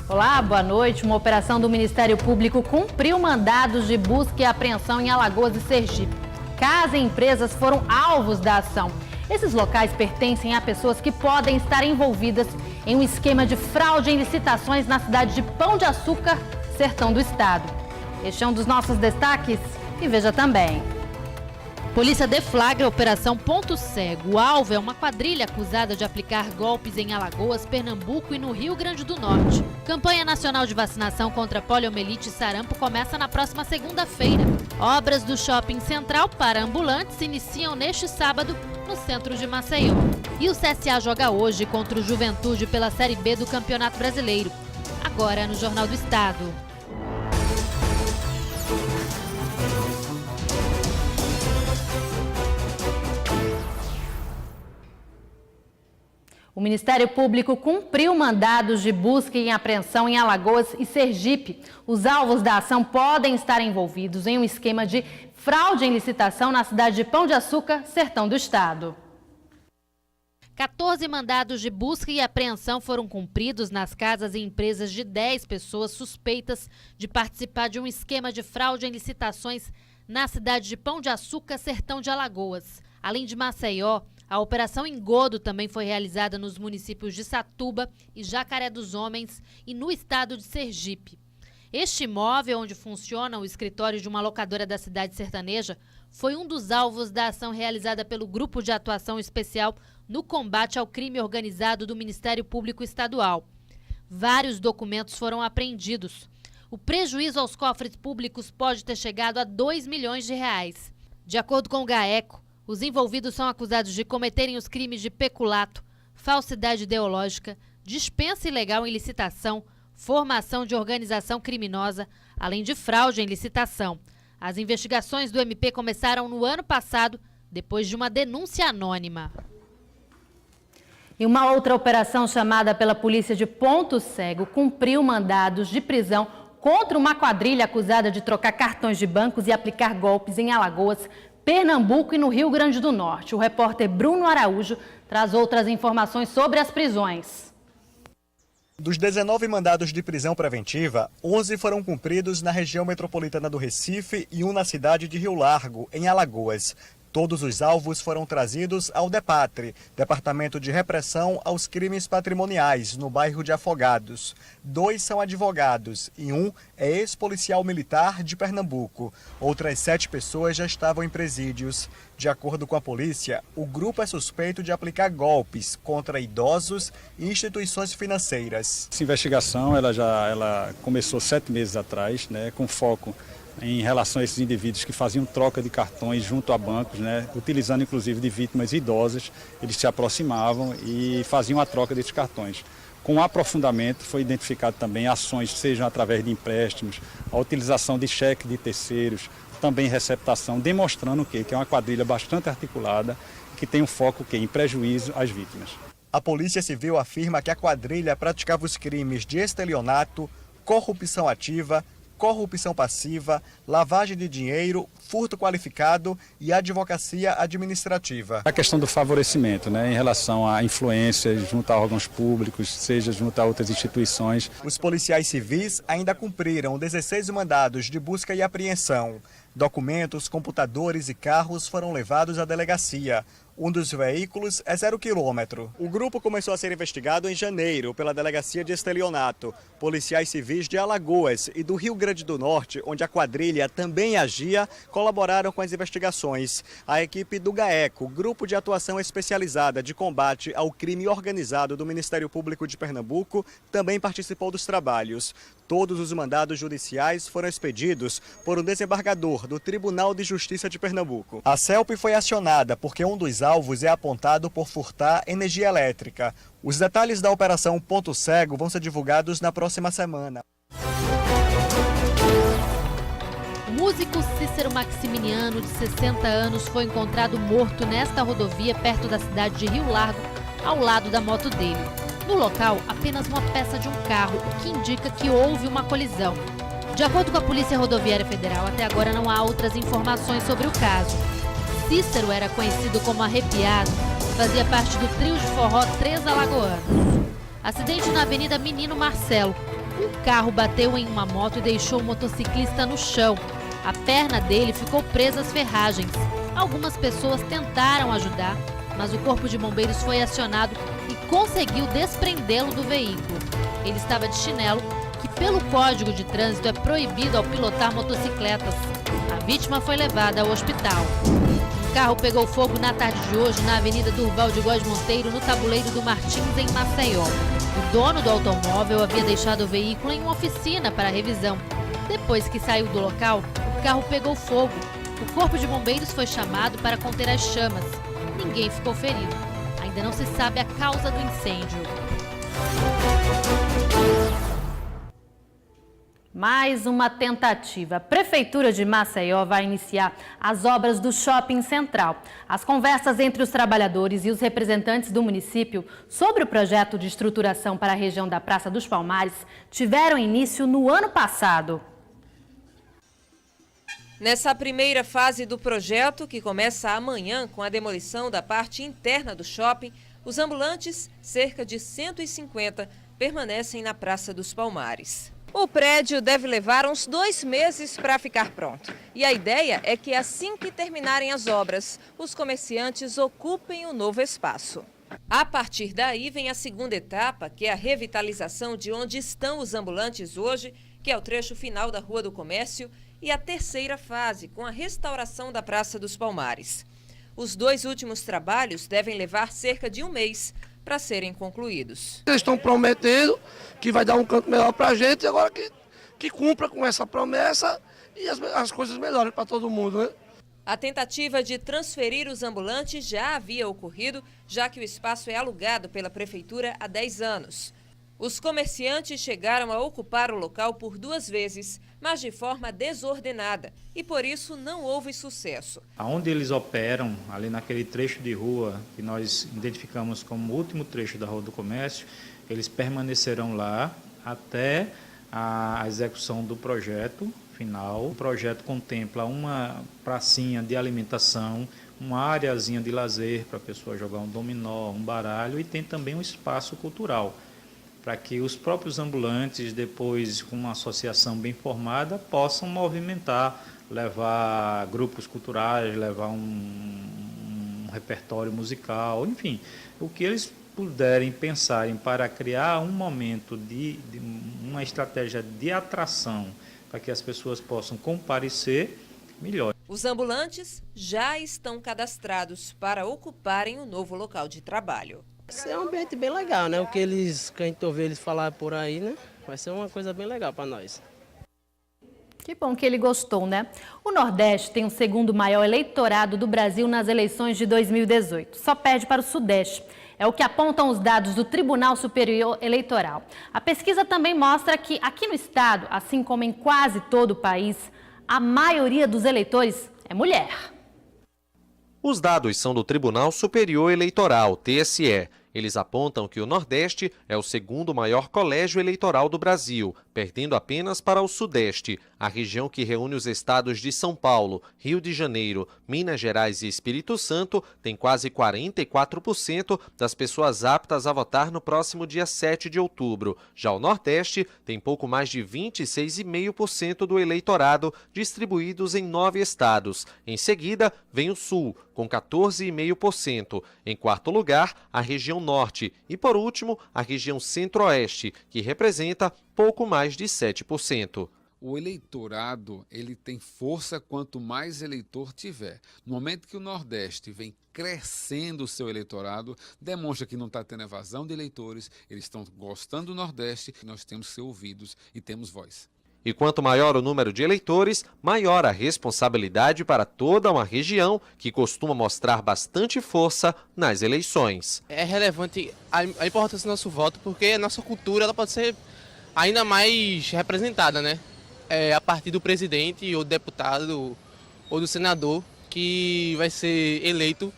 Olá, boa noite. Uma operação do Ministério Público cumpriu mandados de busca e apreensão em Alagoas e Sergipe. Casas e empresas foram alvos da ação. Esses locais pertencem a pessoas que podem estar envolvidas em um esquema de fraude em licitações na cidade de Pão de Açúcar, sertão do estado. Este é um dos nossos destaques e veja também. Polícia deflagra a Operação Ponto Cego. O alvo é uma quadrilha acusada de aplicar golpes em Alagoas, Pernambuco e no Rio Grande do Norte. Campanha nacional de vacinação contra poliomielite e sarampo começa na próxima segunda-feira. Obras do Shopping Central para ambulantes iniciam neste sábado no centro de Maceió. E o CSA joga hoje contra o Juventude pela Série B do Campeonato Brasileiro. Agora no Jornal do Estado. O Ministério Público cumpriu mandados de busca e apreensão em Alagoas e Sergipe. Os alvos da ação podem estar envolvidos em um esquema de fraude em licitação na cidade de Pão de Açúcar, sertão do estado. 14 mandados de busca e apreensão foram cumpridos nas casas e empresas de 10 pessoas suspeitas de participar de um esquema de fraude em licitações na cidade de Pão de Açúcar, sertão de Alagoas. Além de Maceió, a Operação Engodo também foi realizada nos municípios de Satuba e Jacaré dos Homens e no estado de Sergipe. Este imóvel, onde funciona o escritório de uma locadora da cidade sertaneja, foi um dos alvos da ação realizada pelo Grupo de Atuação Especial no Combate ao Crime Organizado do Ministério Público Estadual. Vários documentos foram apreendidos. O prejuízo aos cofres públicos pode ter chegado a R$2 milhões. De acordo com o GAECO, os envolvidos são acusados de cometerem os crimes de peculato, falsidade ideológica, dispensa ilegal em licitação, formação de organização criminosa, além de fraude em licitação. As investigações do MP começaram no ano passado, depois de uma denúncia anônima. E uma outra operação chamada pela polícia de Ponto Cego cumpriu mandados de prisão contra uma quadrilha acusada de trocar cartões de bancos e aplicar golpes em Alagoas, Pernambuco e no Rio Grande do Norte. O repórter Bruno Araújo traz outras informações sobre as prisões. Dos 19 mandados de prisão preventiva, 11 foram cumpridos na região metropolitana do Recife e um na cidade de Rio Largo, em Alagoas. Todos os alvos foram trazidos ao DEPATRE, Departamento de Repressão aos Crimes Patrimoniais, no bairro de Afogados. 2 são advogados e um é ex-policial militar de Pernambuco. Outras 7 pessoas já estavam em presídios. De acordo com a polícia, o grupo é suspeito de aplicar golpes contra idosos e instituições financeiras. Essa investigação ela começou 7 meses atrás, com foco em relação a esses indivíduos que faziam troca de cartões junto a bancos, utilizando inclusive de vítimas idosas. Eles se aproximavam e faziam a troca desses cartões. Com o aprofundamento foi identificado também ações, sejam através de empréstimos, a utilização de cheque de terceiros, também receptação, demonstrando que é uma quadrilha bastante articulada, que tem um foco em prejuízo às vítimas. A Polícia Civil afirma que a quadrilha praticava os crimes de estelionato, corrupção ativa, corrupção passiva, lavagem de dinheiro, furto qualificado e advocacia administrativa. A questão do favorecimento, em relação a influências junto a órgãos públicos, seja junto a outras instituições. Os policiais civis ainda cumpriram 16 mandados de busca e apreensão. Documentos, computadores e carros foram levados à delegacia. Um dos veículos é 0 km. O grupo começou a ser investigado em janeiro pela Delegacia de Estelionato. Policiais civis de Alagoas e do Rio Grande do Norte, onde a quadrilha também agia, colaboraram com as investigações. A equipe do GAECO, Grupo de Atuação Especializada de Combate ao Crime Organizado do Ministério Público de Pernambuco, também participou dos trabalhos. Todos os mandados judiciais foram expedidos por um desembargador do Tribunal de Justiça de Pernambuco. A CELP foi acionada porque um dos alvos é apontado por furtar energia elétrica. Os detalhes da Operação Ponto Cego vão ser divulgados na próxima semana. O músico Cícero Maximiliano, de 60 anos, foi encontrado morto nesta rodovia perto da cidade de Rio Largo, ao lado da moto dele. No local, apenas uma peça de um carro, o que indica que houve uma colisão. De acordo com a Polícia Rodoviária Federal, até agora não há outras informações sobre o caso. Cícero era conhecido como Arrepiado, fazia parte do trio de forró Três Alagoanos. Acidente na Avenida Menino Marcelo. Um carro bateu em uma moto e deixou o motociclista no chão. A perna dele ficou presa às ferragens. Algumas pessoas tentaram ajudar, mas o corpo de bombeiros foi acionado e conseguiu desprendê-lo do veículo. Ele estava de chinelo, que pelo Código de Trânsito é proibido ao pilotar motocicletas. A vítima foi levada ao hospital. Um carro pegou fogo na tarde de hoje na Avenida Durval de Góes Monteiro, no Tabuleiro do Martins, em Maceió. O dono do automóvel havia deixado o veículo em uma oficina para revisão. Depois que saiu do local, o carro pegou fogo. O corpo de bombeiros foi chamado para conter as chamas. Ninguém ficou ferido. Ainda não se sabe a causa do incêndio. Mais uma tentativa. A Prefeitura de Maceió vai iniciar as obras do Shopping Central. As conversas entre os trabalhadores e os representantes do município sobre o projeto de estruturação para a região da Praça dos Palmares tiveram início no ano passado. Nessa primeira fase do projeto, que começa amanhã com a demolição da parte interna do shopping, os ambulantes, cerca de 150, permanecem na Praça dos Palmares. O prédio deve levar uns 2 meses para ficar pronto. E a ideia é que assim que terminarem as obras, os comerciantes ocupem o novo espaço. A partir daí vem a segunda etapa, que é a revitalização de onde estão os ambulantes hoje, que é o trecho final da Rua do Comércio, e a terceira fase, com a restauração da Praça dos Palmares. Os 2 últimos trabalhos devem levar cerca de 1 mês para serem concluídos. Eles estão prometendo que vai dar um canto melhor para a gente, agora que cumpra com essa promessa e as coisas melhorem para todo mundo, né? A tentativa de transferir os ambulantes já havia ocorrido, já que o espaço é alugado pela Prefeitura há 10 anos. Os comerciantes chegaram a ocupar o local por 2 vezes, mas de forma desordenada, e por isso não houve sucesso. Onde eles operam, ali naquele trecho de rua que nós identificamos como o último trecho da Rua do Comércio, eles permanecerão lá até a execução do projeto final. O projeto contempla uma pracinha de alimentação, uma areazinha de lazer para a pessoa jogar um dominó, um baralho, e tem também um espaço cultural, para que os próprios ambulantes, depois com uma associação bem formada, possam movimentar, levar grupos culturais, levar um repertório musical, enfim, o que eles puderem pensarem para criar um momento de uma estratégia de atração para que as pessoas possam comparecer, melhor. Os ambulantes já estão cadastrados para ocuparem o novo local de trabalho. Isso é um ambiente bem legal, né? O que a gente ouve eles falar por aí, né? Vai ser uma coisa bem legal para nós. Que bom que ele gostou, né? O Nordeste tem o 2º maior eleitorado do Brasil nas eleições de 2018. Só perde para o Sudeste. É o que apontam os dados do Tribunal Superior Eleitoral. A pesquisa também mostra que aqui no estado, assim como em quase todo o país, a maioria dos eleitores é mulher. Os dados são do Tribunal Superior Eleitoral, TSE. Eles apontam que o Nordeste é o 2º maior colégio eleitoral do Brasil, perdendo apenas para o Sudeste, a região que reúne os estados de São Paulo, Rio de Janeiro, Minas Gerais e Espírito Santo, tem quase 44% das pessoas aptas a votar no próximo dia 7 de outubro. Já o Nordeste tem pouco mais de 26,5% do eleitorado, distribuídos em 9 estados. Em seguida, vem o Sul, com 14,5%. Em quarto lugar, a região Norte e, por último, a região Centro-Oeste, que representa pouco mais de 7%. O eleitorado, ele tem força quanto mais eleitor tiver. No momento que o Nordeste vem crescendo o seu eleitorado, demonstra que não está tendo evasão de eleitores, eles estão gostando do Nordeste, nós temos que ser ouvidos e temos voz. E quanto maior o número de eleitores, maior a responsabilidade para toda uma região que costuma mostrar bastante força nas eleições. É relevante a importância do nosso voto, porque a nossa cultura ela pode ser ainda mais representada, né? A partir do presidente ou do deputado ou do senador que vai ser eleito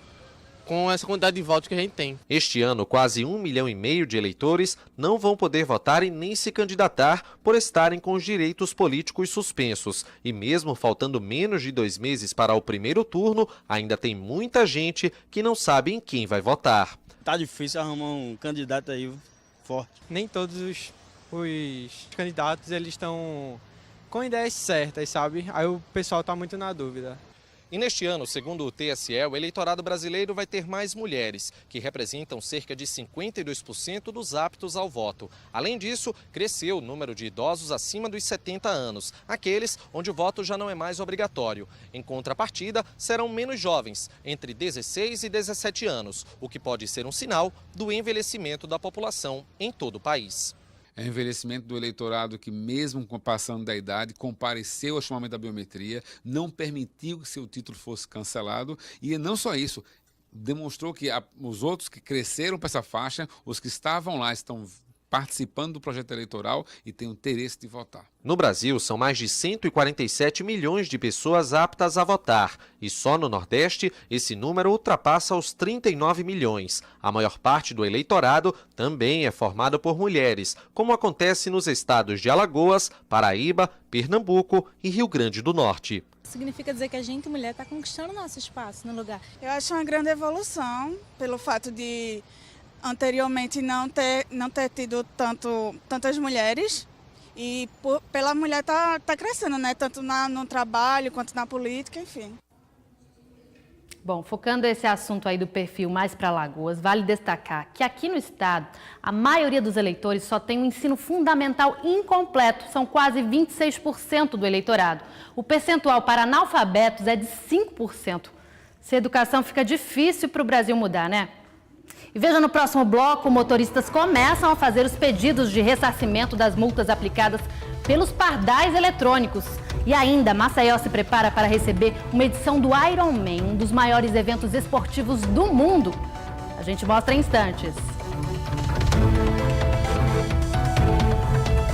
com essa quantidade de votos que a gente tem. Este ano, quase 1,5 milhão de eleitores não vão poder votar e nem se candidatar por estarem com os direitos políticos suspensos. E mesmo faltando menos de 2 meses para o primeiro turno, ainda tem muita gente que não sabe em quem vai votar. Tá difícil arrumar um candidato aí forte. Nem todos os candidatos eles estão com ideias certas, sabe? Aí o pessoal está muito na dúvida. E neste ano, segundo o TSE, o eleitorado brasileiro vai ter mais mulheres, que representam cerca de 52% dos aptos ao voto. Além disso, cresceu o número de idosos acima dos 70 anos, aqueles onde o voto já não é mais obrigatório. Em contrapartida, serão menos jovens, entre 16 e 17 anos, o que pode ser um sinal do envelhecimento da população em todo o país. É o envelhecimento do eleitorado que, mesmo passando da idade, compareceu ao chamamento da biometria, não permitiu que seu título fosse cancelado e não só isso, demonstrou que os outros que cresceram para essa faixa, os que estavam lá, estão participando do projeto eleitoral e têm o interesse de votar. No Brasil, são mais de 147 milhões de pessoas aptas a votar. E só no Nordeste, esse número ultrapassa os 39 milhões. A maior parte do eleitorado também é formado por mulheres, como acontece nos estados de Alagoas, Paraíba, Pernambuco e Rio Grande do Norte. Significa dizer que a gente, mulher, está conquistando nosso espaço no lugar. Eu acho uma grande evolução pelo fato de anteriormente não ter tido tantas mulheres e pela mulher tá crescendo, né? Tanto no trabalho quanto na política, enfim. Bom, focando esse assunto aí do perfil mais para Alagoas, vale destacar que aqui no estado a maioria dos eleitores só tem um ensino fundamental incompleto, são quase 26% do eleitorado. O percentual para analfabetos é de 5%. Sem educação fica difícil para o Brasil mudar, né? E veja no próximo bloco, motoristas começam a fazer os pedidos de ressarcimento das multas aplicadas pelos pardais eletrônicos. E ainda, Maceió se prepara para receber uma edição do Ironman, um dos maiores eventos esportivos do mundo. A gente mostra em instantes.